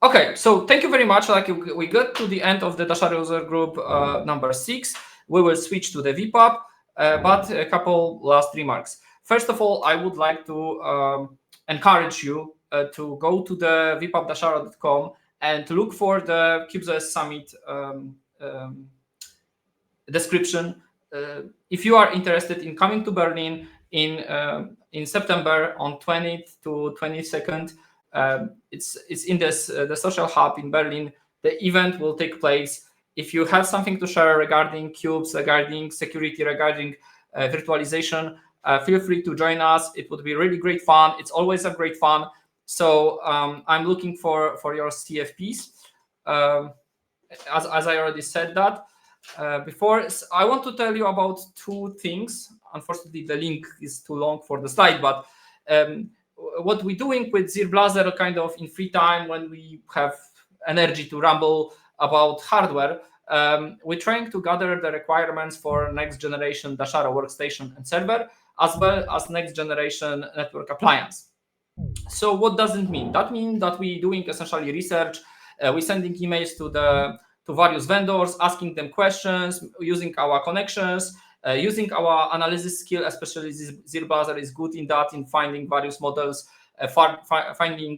Okay, so thank you very much. Like we got to the end of the Dasharo user group number 6. We will switch to the vPub, but a couple last remarks. First of all, I would like to encourage you to go to the vpub.dasharo.com and to look for the CubesOS Summit description. If you are interested in coming to Berlin in September on 20th to 22nd, it's in this the social hub in Berlin. The event will take place. If you have something to share regarding cubes, regarding security, regarding virtualization, feel free to join us. It would be really great fun. It's always a great fun. So I'm looking for your CFPs. As I already said that before, I want to tell you about two things. Unfortunately, the link is too long for the slide, but what we're doing with ZirBlazer kind of in free time when we have energy to ramble about hardware, we're trying to gather the requirements for next generation Dasharo workstation and server, as well as next generation network appliance. So what does it mean? That means that we're doing essentially research. We're sending emails to various vendors, asking them questions, using our connections, using our analysis skill, especially ZirBlazer is good in that, in finding various models, finding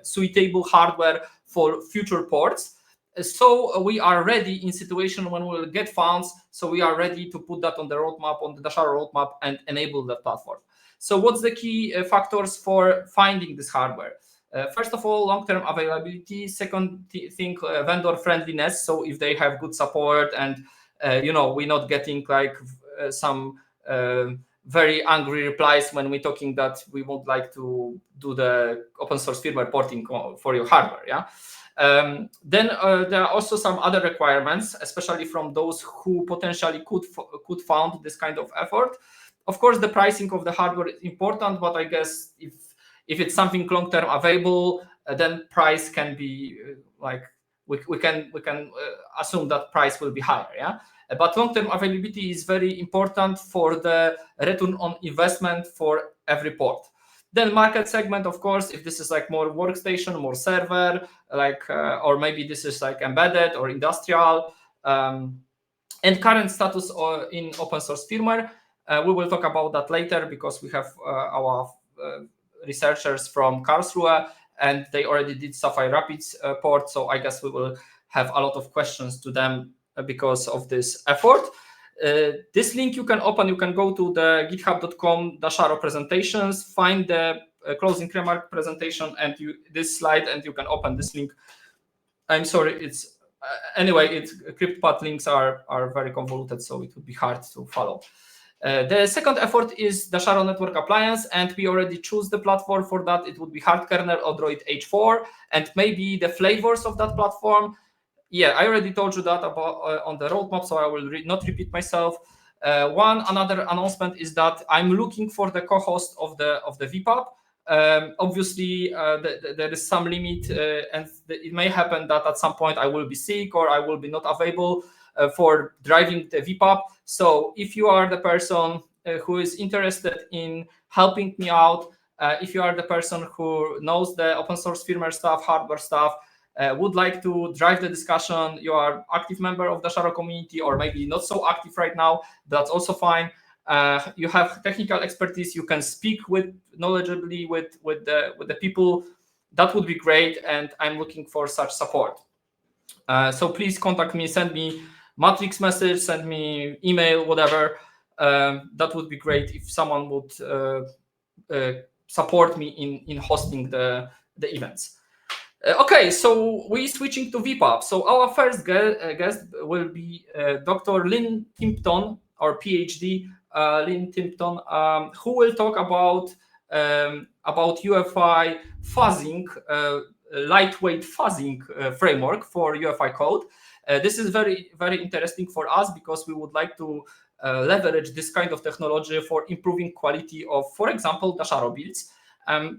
suitable hardware for future ports. So we are ready in situation when we will get funds. So we are ready to put that on the roadmap, on the Dasharo roadmap, and enable that platform. So what's the key factors for finding this hardware? First of all, long-term availability. Second thing, vendor friendliness. So if they have good support and we're not getting like some very angry replies when we're talking that we would like to do the open source firmware porting for your hardware. Yeah. Then there are also some other requirements, especially from those who potentially could fund this kind of effort. Of course, the pricing of the hardware is important, but I guess if it's something long-term available, then price can be we can assume that price will be higher. Yeah, but long-term availability is very important for the return on investment for every port. Then market segment, of course, if this is like more workstation, more server, or maybe this is like embedded or industrial, and current status in open source firmware. We will talk about that later because we have our researchers from Karlsruhe and they already did Sapphire Rapids port. So I guess we will have a lot of questions to them because of this effort. This link you can open, you can go to the github.com Dasharo presentations, find the closing remark presentation and this slide, and you can open this link. I'm sorry, it's anyway, CryptPath links are very convoluted, so it would be hard to follow. The second effort is Dasharo Network Appliance, and we already choose the platform for that. It would be hard kernel or Droid H4, and maybe the flavors of that platform. Yeah, I already told you that about on the roadmap, so I will not repeat myself. Another announcement is that I'm looking for the co-host of the vPub. Obviously, there is some limit, and it may happen that at some point I will be sick or I will be not available for driving the vPub. So if you are the person who is interested in helping me out, if you are the person who knows the open source firmware stuff, hardware stuff, would like to drive the discussion, you are active member of the Dasharo community or maybe not so active right now, that's also fine. You have technical expertise, you can speak knowledgeably with the people, that would be great, and I'm looking for such support. So please contact me, send me matrix message, send me email, whatever. That would be great if someone would support me in hosting the events. Okay, so we're switching to vPub. So our first guest will be Dr. Lynn Timpton, or PhD Lynn Timpton, who will talk about UEFI fuzzing, lightweight fuzzing framework for UEFI code. This is very, very interesting for us because we would like to leverage this kind of technology for improving quality of, for example, Dasharo builds.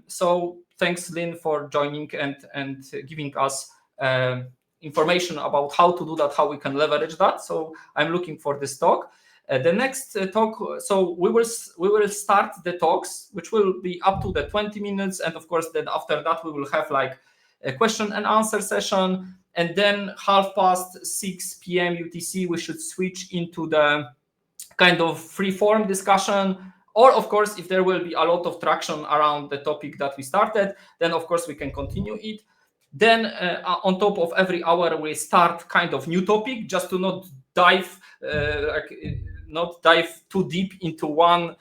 So thanks, Lynn, for joining and giving us information about how to do that, how we can leverage that. So I'm looking for this talk. The next talk, so we will start the talks, which will be up to the 20 minutes, and of course, then after that we will have like a question and answer session. And then 6:30 p.m. UTC, we should switch into the kind of free-form discussion. Or, of course, if there will be a lot of traction around the topic that we started, then, of course, we can continue it. Then, on top of every hour, we start kind of new topic, just to not dive too deep into one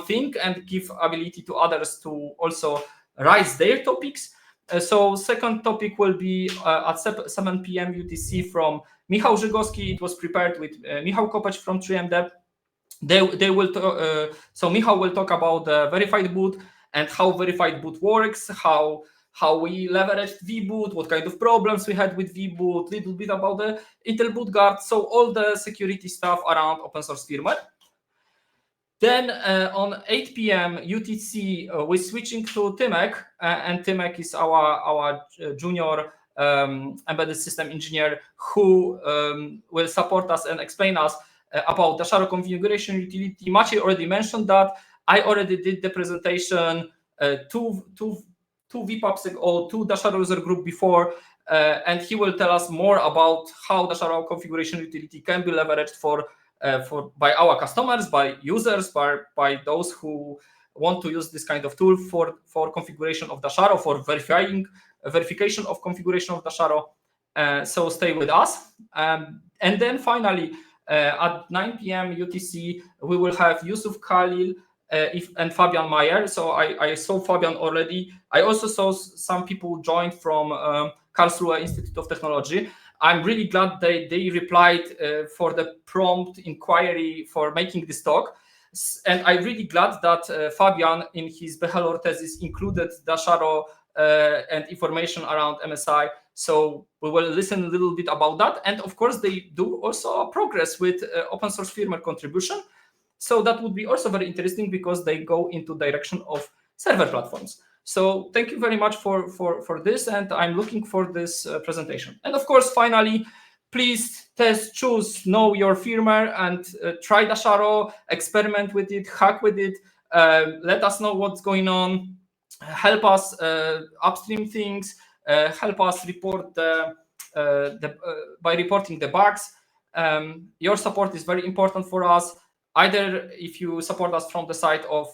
thing, and give ability to others to also raise their topics. So second topic will be at 7 p.m. UTC from Michał Żygowski. It was prepared with Michał Kopacz from 3MDev. They will so Michał will talk about the verified boot and how verified boot works, how we leveraged vboot, what kind of problems we had with vboot, little bit about the Intel boot guard, so all the security stuff around open source firmware. Then on 8 p.m. UTC, we're switching to Timek, and Timek is our junior embedded system engineer who will support us and explain us about Dasharo configuration utility. Maciej already mentioned that. I already did the presentation two vPubs ago, to Dasharo user group before, and he will tell us more about how Dasharo configuration utility can be leveraged by our customers, by users, by those who want to use this kind of tool for configuration of Dasharo, for verification of configuration of Dasharo. So stay with us. And then finally, at 9 p.m. UTC, we will have Yusuf Khalil and Fabian Mayer. So I saw Fabian already. I also saw some people joined from Karlsruhe Institute of Technology. I'm really glad they replied for the prompt inquiry for making this talk. And I'm really glad that Fabian, in his bachelor thesis, included Dasharo and information around MSI. So we will listen a little bit about that. And of course, they do also progress with open source firmware contribution. So that would be also very interesting because they go into direction of server platforms. So thank you very much for this, and I'm looking for this presentation. And of course, finally, please test, choose, know your firmware, and try Dasharo, experiment with it, hack with it. Let us know what's going on. Help us upstream things. Help us report by reporting the bugs. Your support is very important for us. Either if you support us from the side of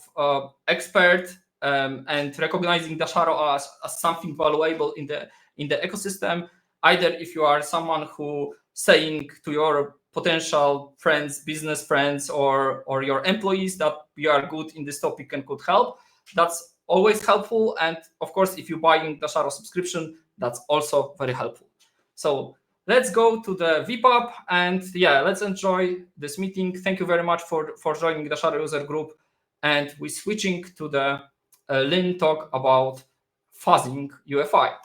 expert and recognizing Dasharo as something valuable in the ecosystem, either if you are someone who saying to your potential friends, business friends, or your employees that we are good in this topic and could help, that's always helpful. And of course, if you buy in Dasharo subscription, that's also very helpful. So let's go to the vPub, and yeah, let's enjoy this meeting. Thank you very much for joining the Dasharo user group. And we're switching to the Lynn talk about fuzzing UEFI.